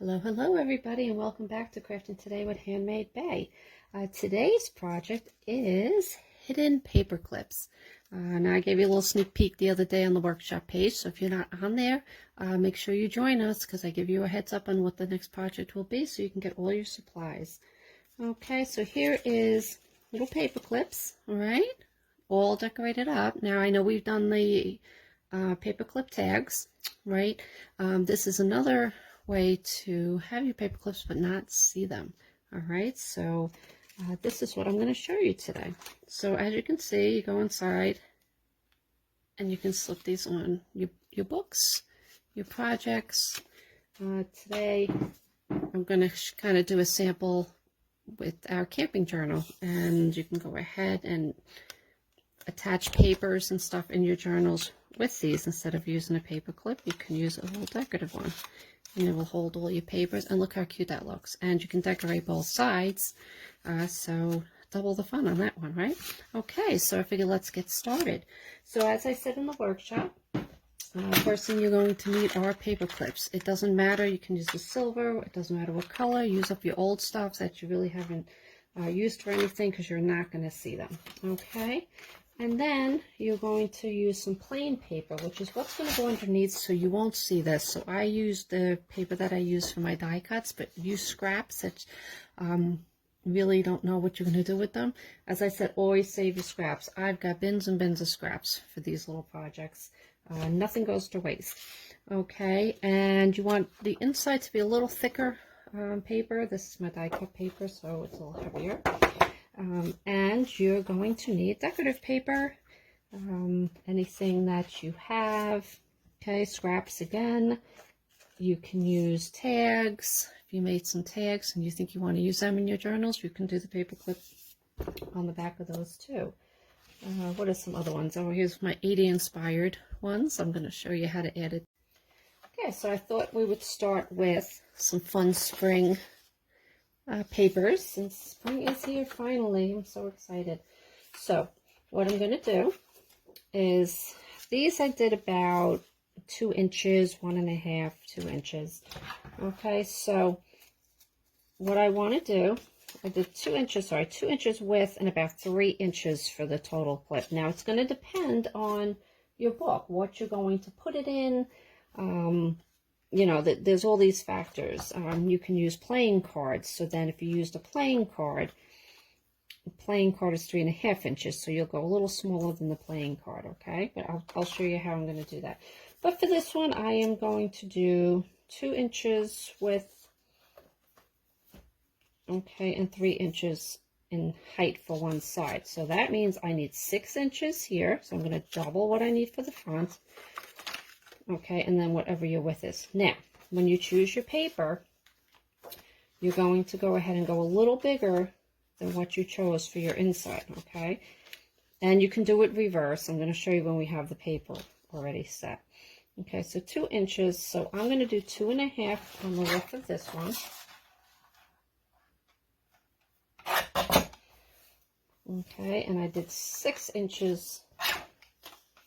Hello everybody, and welcome back to Crafting Today with Handmade Bay. Today's project is hidden paper clips. Now I gave you a little sneak peek the other day on the workshop page, so if you're not on there, make sure you join us because I give you a heads up on what the next project will be so you can get all your supplies. Okay, so here is little paper clips, all right, all decorated up. Now I know we've done the paper clip tags, right? This is another way to have your paper clips but not see them. All right, so this is what I'm going to show you today. So as you can see, you go inside and you can slip these on your books, your projects. Today I'm going to kind of do a sample with our camping journal, and you can go ahead and attach papers and stuff in your journals with these. Instead of using a paper clip, you can use a little decorative one. And it will hold all your papers, and look how cute that looks. And you can decorate both sides, so double the fun on that one, right? Okay, so I figure let's get started. So as I said in the workshop, first thing you're going to need are paper clips. It doesn't matter, you can use the silver, it doesn't matter what color. Use up your old stuff that you really haven't used for anything, because you're not going to see them. Okay, and then you're going to use some plain paper, which is what's going to go underneath, so you won't see this. So I use the paper that I use for my die cuts, but use scraps that really don't know what you're going to do with them. As I said, always save your scraps. I've got bins and bins of scraps for these little projects. Nothing goes to waste. Okay, and you want the inside to be a little thicker paper. This is my die cut paper, so it's a little heavier. And you're going to need decorative paper, anything that you have. Okay, scraps again. You can use tags. If you made some tags and you think you want to use them in your journals, you can do the paper clip on the back of those too. What are some other ones? Oh, here's my 80 inspired ones. I'm going to show you how to add it. Okay, so I thought we would start with some fun spring papers, since spring is here finally. I'm so excited. So what I'm going to do is, these I did about 2 inches, 1.5, 2 inches. Okay, so what I want to do, I did 2 inches width and about 3 inches for the total clip. Now it's going to depend on your book, what you're going to put it in. You know, there's all these factors. You can use playing cards. So then if you used a playing card is 3.5 inches. So you'll go a little smaller than the playing card, okay? But I'll show you how I'm going to do that. But for this one, I am going to do 2 inches width, okay, and 3 inches in height for one side. So that means I need 6 inches here. So I'm going to double what I need for the front. Okay, and then whatever your width is. Now, when you choose your paper, you're going to go ahead and go a little bigger than what you chose for your inside, okay? And you can do it reverse. I'm going to show you when we have the paper already set. Okay, so 2 inches. So I'm going to do 2.5 on the width of this one. Okay, and I did 6 inches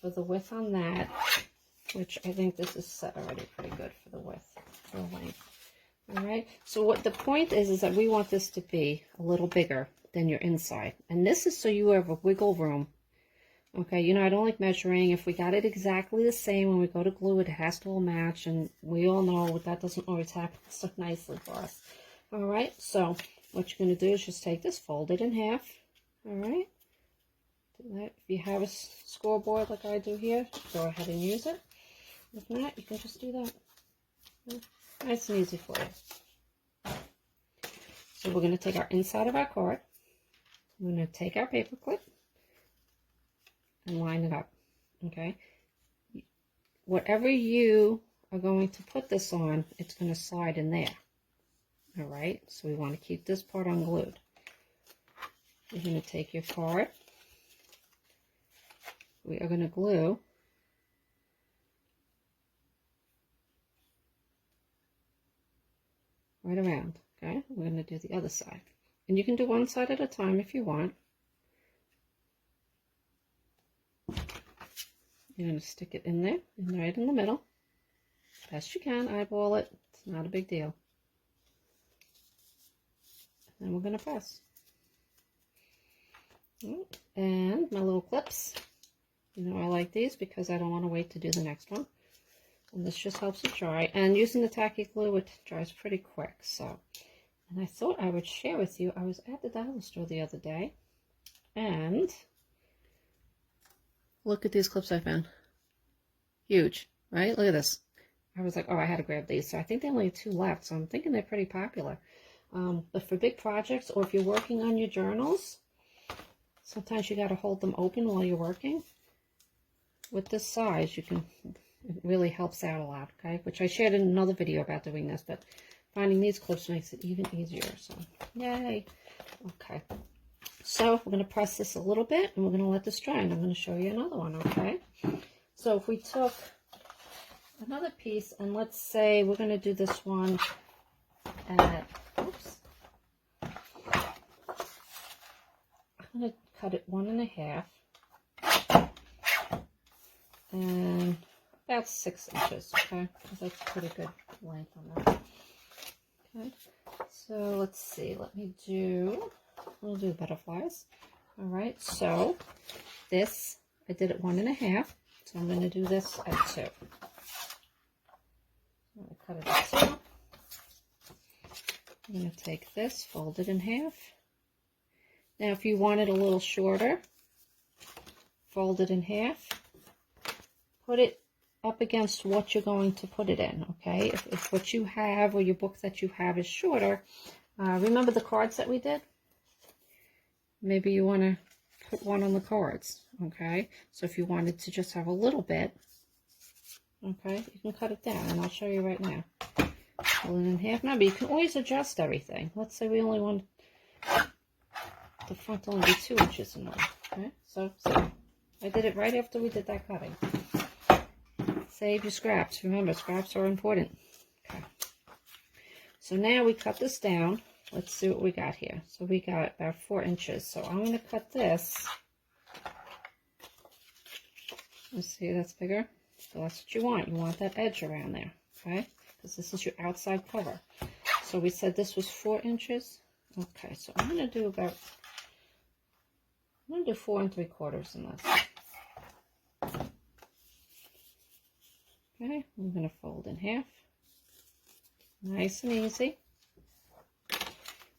for the width on that, which I think this is set already pretty good for the width, for the length. All right, so what the point is that we want this to be a little bigger than your inside. And this is so you have a wiggle room. Okay, you know, I don't like measuring. If we got it exactly the same, when we go to glue it, it has to all match. And we all know that doesn't always happen so nicely for us. All right, so what you're going to do is just take this, fold it in half. All right. If you have a scoreboard like I do here, go ahead and use it. If not, you can just do that. Nice and easy for you. So we're going to take our inside of our card. We're going to take our paper clip and line it up. Okay. Whatever you are going to put this on, it's going to slide in there. All right. So we want to keep this part unglued. You're going to take your card. We are going to glue right around. Okay, we're going to do the other side, and you can do one side at a time if you want. You're going to stick it in there, and right in the middle, best you can. Eyeball it. It's not a big deal. and we're going to press. And my little clips, you know, I like these because I don't want to wait to do the next one. And this just helps it dry. And using the tacky glue, it dries pretty quick. So, and I thought I would share with you, I was at the dollar store the other day, and look at these clips I found. Huge, right? Look at this. I was like, oh, I had to grab these. So I think they only have 2 left, so I'm thinking they're pretty popular. But for big projects, or if you're working on your journals, sometimes you got to hold them open while you're working. With this size, you can, it really helps out a lot, okay? Which I shared in another video about doing this, but finding these clips makes it even easier, so yay. Okay, so we're going to press this a little bit, and we're going to let this dry, and I'm going to show you another one, okay? So if we took another piece, and let's say we're going to do this one at, oops, I'm going to cut it 1 1/2 and about 6 inches, okay? Because that's a pretty good length on that. Okay, so let's see, we'll do butterflies. All right, so this, I did it 1 1/2, so I'm going to do this at 2. I'm going to cut it at 2. I'm going to take this, fold it in half. Now, if you want it a little shorter, fold it in half. Put it up against what you're going to put it in, okay? If what you have or your book that you have is shorter, remember the cards that we did? Maybe you want to put one on the cards, okay? So if you wanted to just have a little bit, okay, you can cut it down, and I'll show you right now. Pull it in half. Remember, you can always adjust everything. Let's say we only want the front to only be 2 inches in length, okay? So I did it right after we did that cutting. Save your scraps. Remember, scraps are important. Okay. So now we cut this down. Let's see what we got here. So we got about 4 inches. So I'm going to cut this. Let's see, that's bigger. So that's what you want. You want that edge around there, okay? Because this is your outside cover. So we said this was 4 inches. Okay, so I'm going to do 4 3/4 in this. Okay, I'm going to fold in half. Nice and easy.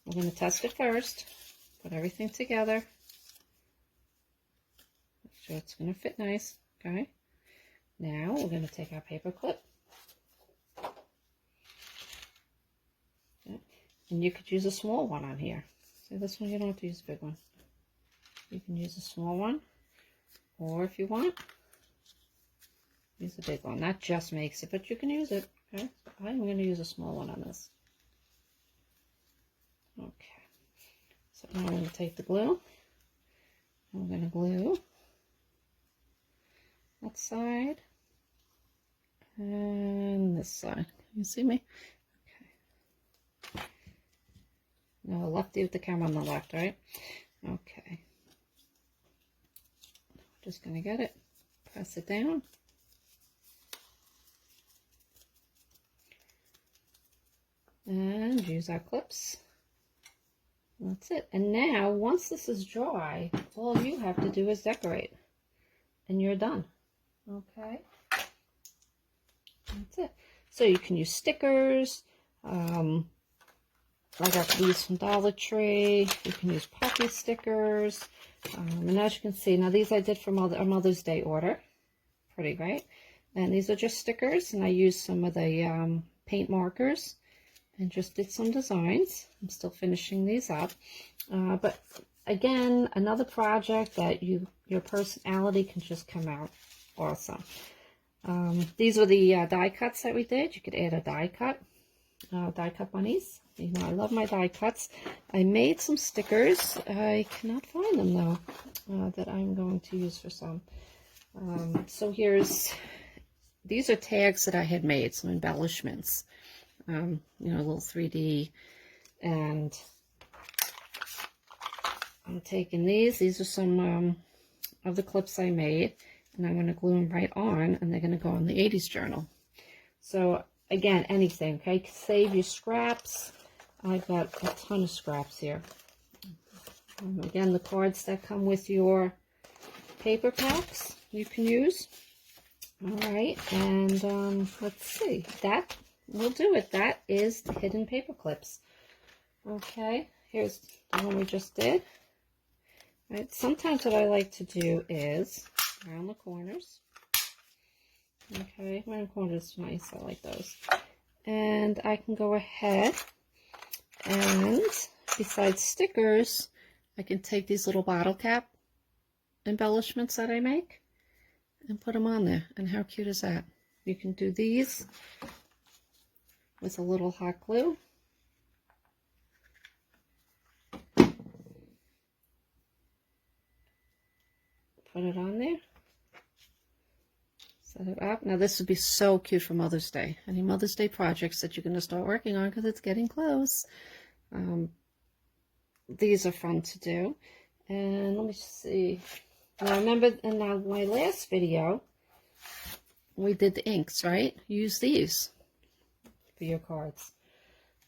We're going to test it first. Put everything together. Make sure it's going to fit nice. Okay. Now we're going to take our paper clip. Okay. And you could use a small one on here. See, this one you don't have to use a big one. You can use a small one. Or if you want, use a big one. That just makes it, but you can use it. Okay, so I'm going to use a small one on this. Okay, so now I'm going to take the glue. I'm going to glue that side and this side. Can you see me? Okay. No, lefty with the camera on the left, right? Okay. Just going to get it, press it down. And use our clips. That's it. And now, once this is dry, all you have to do is decorate. And you're done. Okay? That's it. So you can use stickers. I got these from Dollar Tree. You can use puppy stickers. And as you can see, now these I did from a Mother's Day order. Pretty, right? And these are just stickers. And I used some of the paint markers. And just did some designs. I'm still finishing these up. But again, another project that your personality can just come out awesome. These were the die cuts that we did. You could add a die cut bunnies. You know, I love my die cuts. I made some stickers. I cannot find them though, that I'm going to use for some. So these are tags that I had made, some embellishments. You know, a little 3D, and I'm taking these are some of the clips I made, and I'm going to glue them right on, and they're going to go on the 80s journal. So again, anything, okay? Save your scraps. I've got a ton of scraps here. Again, the cards that come with your paper packs you can use. All right, and let's see, that will do it. That is the hidden paper clips. Okay, here's the one we just did. Right, sometimes what I like to do is around the corners. Okay, around the corners is nice, I like those. And I can go ahead and besides stickers, I can take these little bottle cap embellishments that I make and put them on there. And how cute is that? You can do these with a little hot glue. Put it on there. Set it up. Now this would be so cute for Mother's Day. Any Mother's Day projects that you're going to start working on because it's getting close. These are fun to do. And let me see. Now remember in my last video, we did the inks, right? Use these for your cards.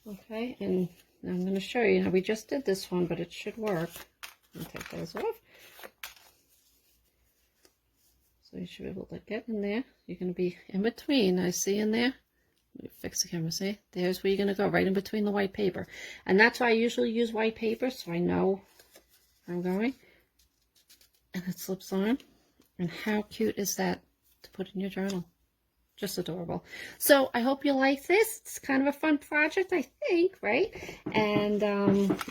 Okay, and now I'm going to show you. Now we just did this one, but it should work. I'll take those off. So you should be able to get in there. You're going to be in between. I see in there. Let me fix the camera. See? There's where you're going to go, right in between the white paper. And that's why I usually use white paper, so I know where I'm going. And it slips on. And how cute is that to put in your journal? Just adorable. So I hope you like this. It's kind of a fun project, I think, right? And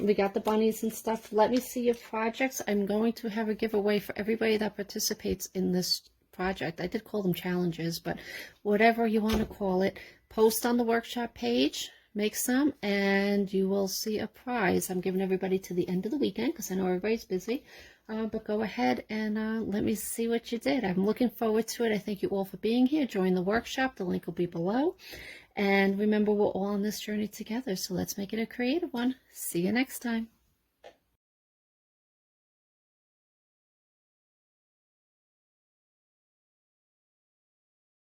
we got the bunnies and stuff. Let me see your projects. I'm going to have a giveaway for everybody that participates in this project. I did call them challenges, but whatever you want to call it, post on the workshop page, make some, and you will see a prize. I'm giving everybody to the end of the weekend because I know everybody's busy. But go ahead and let me see what you did. I'm looking forward to it. I thank you all for being here. Join the workshop. The link will be below. And remember, we're all on this journey together. So let's make it a creative one. See you next time.